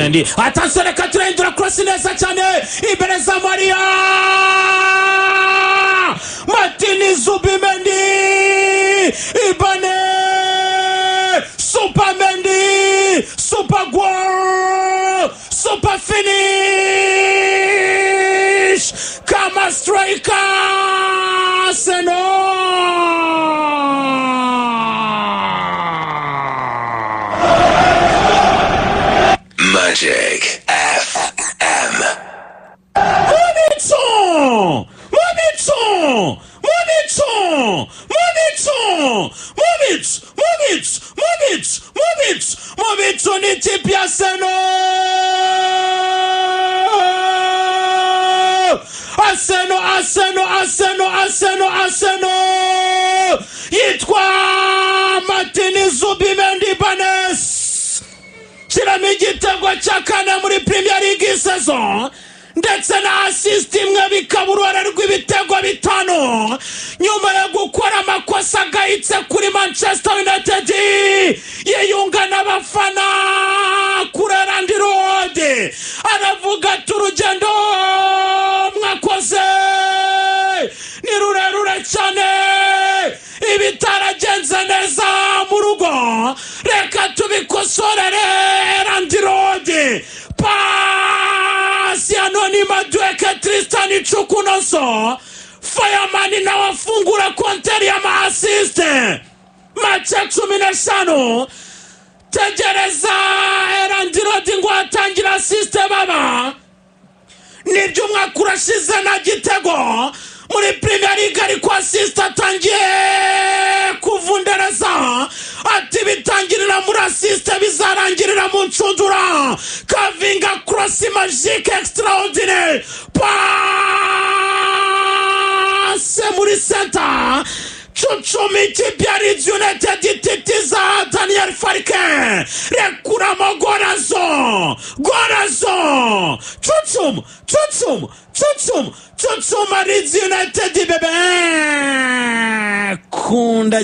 Zubimendi atasore katurendura cross neza cyane imbere za Maria Martin Zubimendi Ibane Supermendi super goal super finish kama striker Magic FM. Movitsu ni tipi Arsenal yitwa Martin Zubimendi Banes shiramo igitego cya kane muri Premier League saison ndetse na assist imwe bikaburwara rw'ibitego bitanu nyuma yo gukora amakosa gahitse kuri Manchester United yiyunga n'abafana kuri Anfield Road aravuga turugendo mwakoze ni rurerure cyane ibitaragenze neza mu rugo reka tubikosorere Anfield Road Anonima Dueke Tristan Chukunoso Fireman na wafungura konteri ya ma-assist match 15 tegereza Anfield Road ngo atangira assist baba nibyo umwaka urashize na gitego muri Premier League ariko assist atangiye kuvundereza ati bitangirira muri assist bizarangirira mu ncundura Kavinga cross magique extraordinaire passe muri center Chuchumi Tibiari United titiza Daniel Farke rekuramo Gorazo Chuchum Leeds United bebe kunda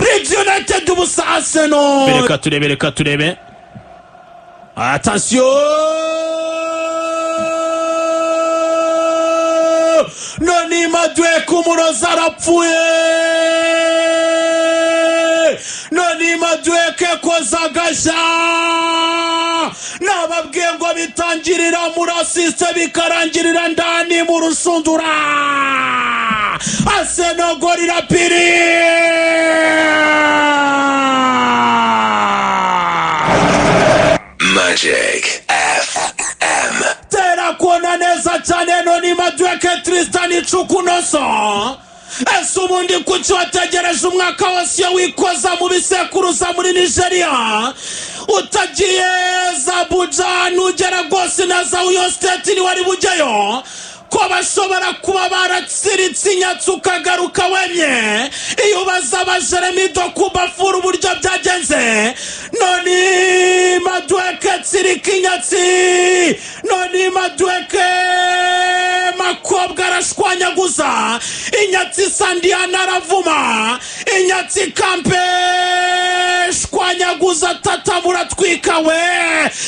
Leeds United ubusa Arsenal reka turebe attention Noni Madueke umurozi arapfuye Noni Madueke koza gasha nababwiye ngo bitangirira muri assist bikarangirira ndani mu rusundura Arsenal gorira piri Magic FM. Tera kuona neza cyane Noni Madueke Tristan Chukunoso Esubundi kuki wategereje umwaka wose wikoza mu bisekuruza muri Nigeria utagiye za Abuja nugera gose na za Uyo State ni wari bujeyo ko bashobora kuba baratsiritse inyatsi ukagaruka wemye iyo bazaba Jeremy Doku bafura uburyo byagenze Noni Madueke tsirika inyatsi Noni Madueke makobwa arashwanyaguza inyatsi Sandiana aravuma inyatsi Kampe shwanyaguza tatabura twika we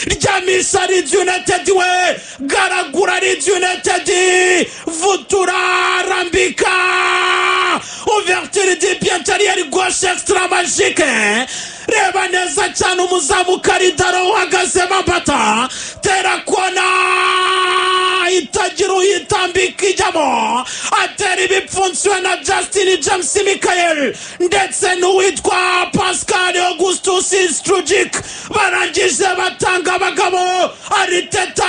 ryamisha Leeds United we garagura Leeds United Vutura Rambika ouverture de pied intérieur gauche extra magique reba neza cyane umuzamu Karidaro uhagaze mabata tera kona itagira uyitambika ijamo atera ibipfunsiwe na Justin James Michael ndetse n'uwitwa Pascal Augustus Strujic barangije batanga abagabo Arteta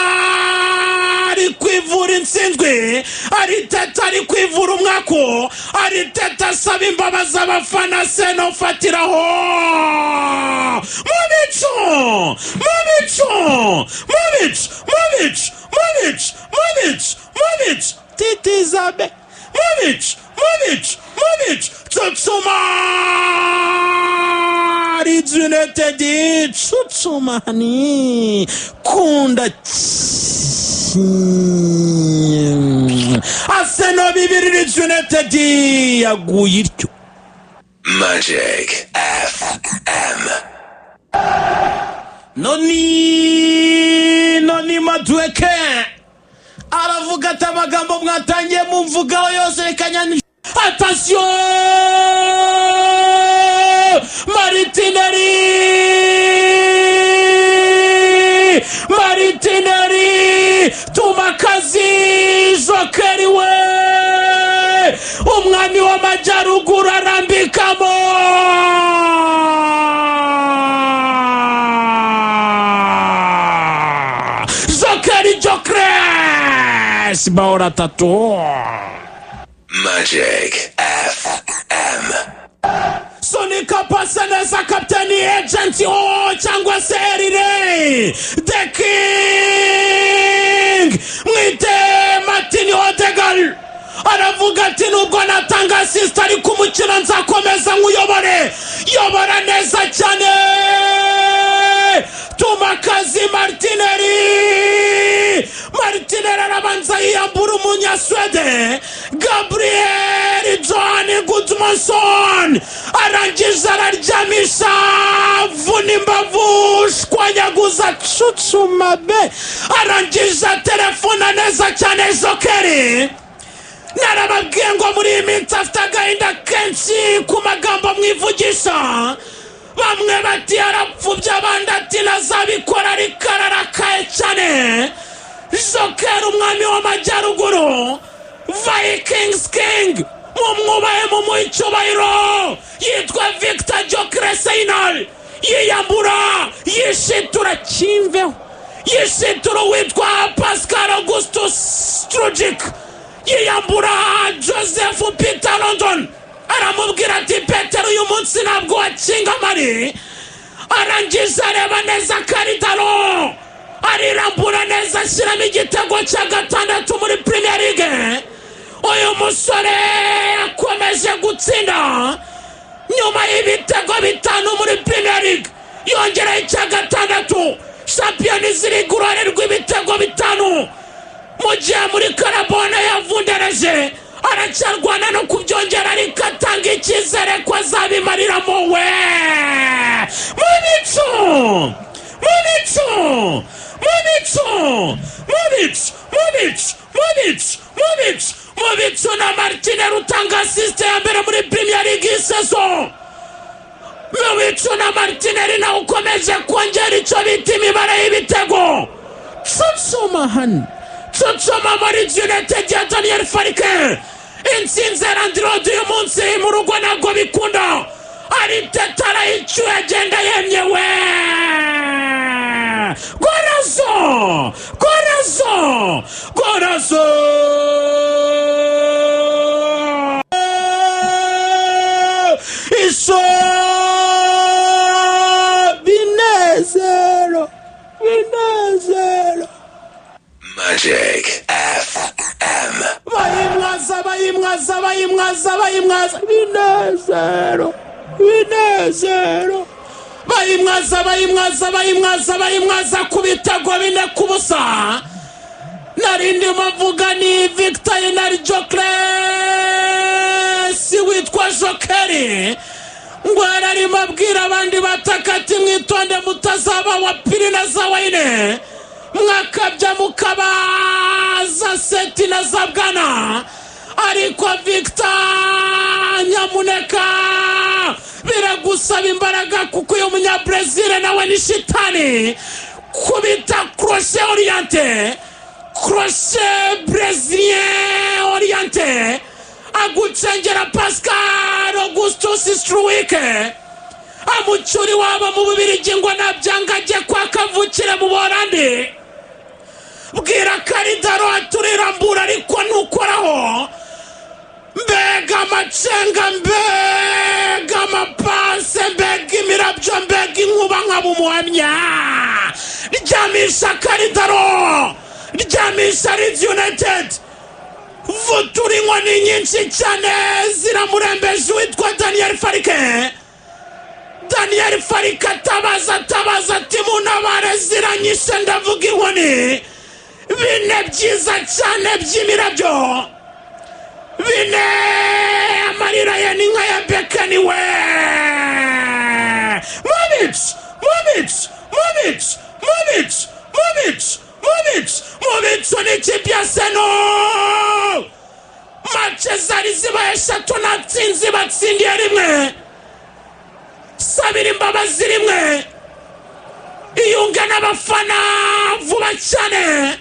ari kwivura intsinzwe Arteta ari kwivura umwako Arteta asaba imbabazi abafana Arsenal fatiraho Movitz titizabe Movitz Tsutsuma Leeds United Tsutsuma ni kunda Arsenal bibiri Leeds United yaguye iryo Magic FM. noni Madueke aravuga ati amagambo mwatangiye mu mvugaho yose rekanyani. Attention, Maritineri Tumakazi Jokeri we umwami w'amajyaruguru arambikamo. Jokeri Jokres bahora tatu. Magic FM. Sonika Pasanesa kapteni agenti cyangwa se Erire The King mwite Martin Odegaard aravuga ati nubwo natanga assist ari kumukina nzakomeza yobora neza cyane. Tumakazi Martineri arabanza yiyambura umunyaswede Gabriel John Gudmundsson arangije araryamisha vunimbavu shwanyaguza cucumabe arangije telefona neza cyane Jokeri. Narababwiye ngo muri iminsi afite agahinda kenshi ku magambo mwivugisha. Bamwe bati arapfubye abandi ati nazabikora ariko ararakaye cyane. Jokeri umwami w'amajyaruguru Vikings King mumwubahe mu icyubahiro yitwa Victor Gyökeres yiyambura yishitura kimveho yishitura witwa Pascal Augustus Strujic yiyambura Joseph Peter London aramubwira ati Peter uyu munsi ntabwo wakinga mari. Arangije areba neza Karidaro arirambura neza ashyiramo igitego cya gatandatu muri Premier League. Uyu musore akomeje gutsinda nyuma y'ibitego bitanu muri Premier League yongera icya gatandatu. Champions League uruhare rw'ibitego bitanu mu gihe muri Karabona yavundereje aracyarwana no kubyongera ariko atanga icyizere ko azabimariramo we. Movitsu na Martineri utanga assist ya mbere muri Premier League season. Movitsu na Martineri na ukomeje kongera icyo bita imibare y'ibitego. Tsutsuma muri United ya Daniel Farke intsinzi Randrod uyu munsi mu rugo ntabwo bikunda aritetara icyo agenda yemyewe. Gorazo iso binezero Magic FM. Bayimwaza binezero bayimwaza ku bitego 4-0. Narindi mavuga ni Victor Gyökeres witwa Jokeri ngo ararimo abwira abandi batakati mwitonde mutazaba wa pili na za waine mwakabya mukabaza seti na za bwana. Ariko Victor nyamuneka biragusaba imbaraga kuko uyu munyabrazil nawe ni shitani. Kubita crochet brazilien orienté agucengera Pascal Augustus Strujic amucyuri waba mu Bubiligi ngo nabyangajye kwa kavukire mu Buholandi. Bwira Karidaro aturira ariko nukoraho mbega amacenga mbega amapase mbega imirabyo mbega inkuba nk'abumuhamya. Ryamisha Karidaro ryamisha Leeds United. Vuturi inkoni nyinshi cyane ziramurembeje witwa Daniel Farke atabaza ati munabare ziranyishe ndavuga inkoni. Bine byiza cyane by'imirabyo bine amarira ya ninka ya Bekani we. Movitsu n'ikipe ya Arsenal. Match zari zibaye 3 natsinzi batsindiye rimwe. Sabira imbabazi rimwe. Iyunge n'abafana vuba cyane.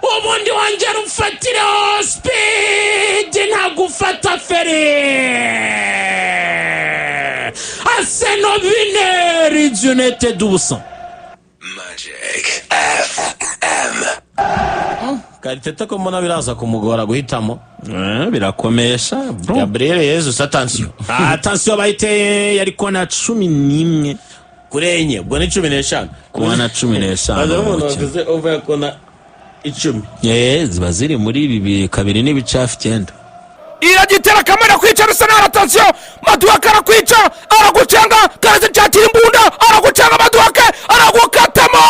Ubundi wongera umfatireho speed ntagufata feri. Arsenal bine Leeds United ubusa. Magic FM. Kariteta ko mbona biraza kumugora guhitamo. Birakomesha. Gabriel Jesus attention. Attention bayiteye yari kona 11 kurenye. Ubwo ni 15. Kubona 15. Bazamo navuze over yakona 10. Ziba ziri muri ibi kabiri n'ibice 9. Iragitera kamera kwica Arsenal attention. Maduaka arakwica aragucenga karaze cyatira imbunda aragucenga Maduaka aragukatamo.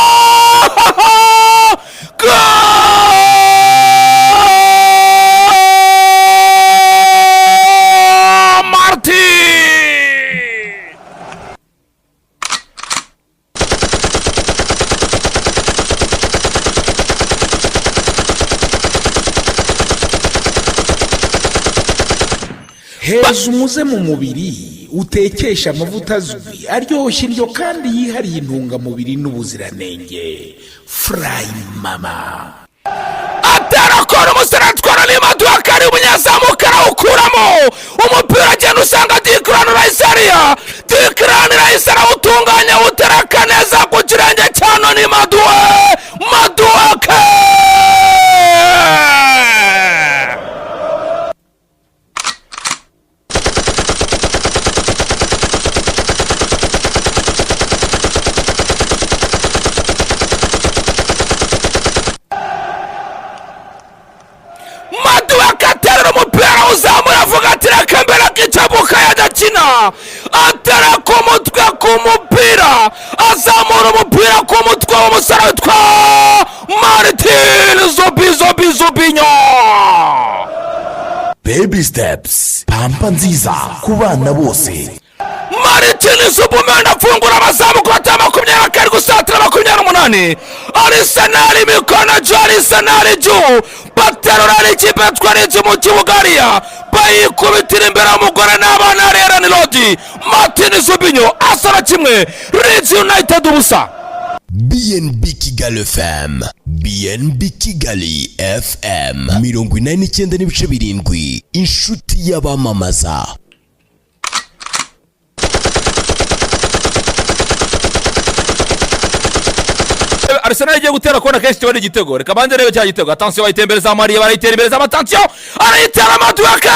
Heza umuze mu mubiri utekesha amavuta azwi aryoshye indyo kandi yihariye intungamubiri n'ubuziranenge. Fry Mama atarakora umusore atwara Maduaka ari umunyazamuka arawukuramo umupira agenda usanga Declan Rice arawutunganya utereka neza ku kirenge cyano ni Maduaka. Atara ku mutwe ku mupira azamura umupira ku mutwe w'umusore witwa Martin Zobinho. Baby steps, pampa nziza ku bana bose. Martin Zobinho afungura abazamu ku batama 27 gusatira 28. Arsenal imikona Arsenal ju baterura ikipe twarenze mu kibugariya bayikubitira imbere umugore n'abana rero ni Lodi. Martin Zobinho asara kimwe Leeds United ubusa. BNB Kigali FM, BNB Kigali FM 89.7 inshuti y'abamamaza. Arsenal igiye gutera kona kenshi cyane igitego. Reka bande rebe cya gitego. Attention bayitembereza Maria barayiterbereza attention. Arayitera Maduaka.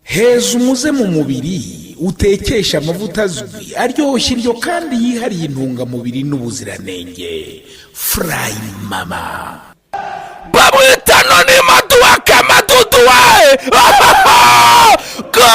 Heza umuze mu mubiri utekesha amavuta azwi aryoshye indyo kandi yihariye intungamubiri n'ubuziranenge. Fry Mama bamwita none Maduaka Maduduwe. Maduaka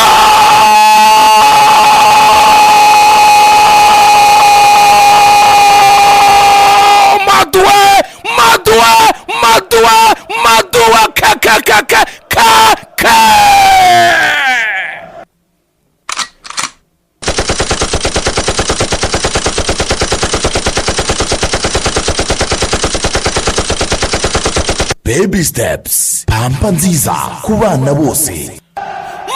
Baby steps, pampa nziza ku bana bose.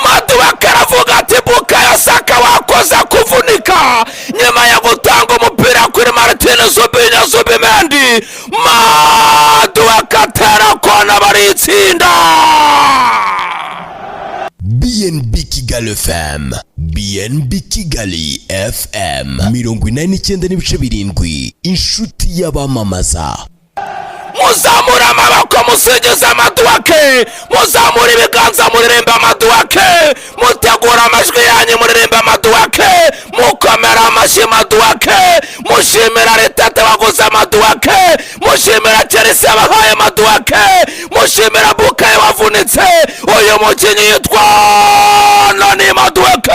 Maduaka aravuga ati Bukayo Saka wakoze kuvunika nyuma ya gutanga umupira kuri Martin Zubimendi. Maduaka atera kona baritsinda. BNB Kigali FM, BNB Kigali FM 89.7 inshuti y'abamamaza. muzamura amaboko musingiza amaduwake, muzamura ibiganza muririmba amaduwake, mutegura amajwi yanyu muririmba amaduwake, mukomera amashyi amaduwake, mushimira Ritete waguze amaduwake, mushimira Chelsea yabahaye amaduwake, mushimira Bukayo wavunitse, uyu mukinnyi yitwa Noni Maduwake.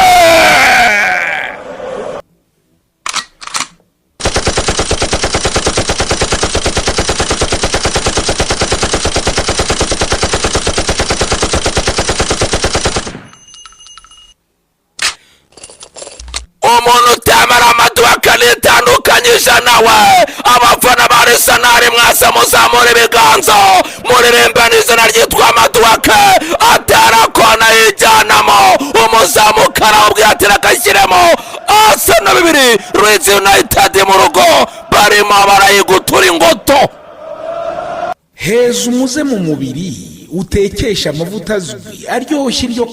umuntu utemera amaduwake nitandukanyije nawe. Abafana ba Arsenal mwese muzamura ibiganza muririmbe n'izina ryitwa amaduwake, atera kona yijyanamo umuzamukara ubwira ati rakashyiremo. Arsenal 2 Leeds United mu rugo barimo barayigutura ingoto. heza umuze mu mubiri utekesha amavuta azwi aryoshye iryo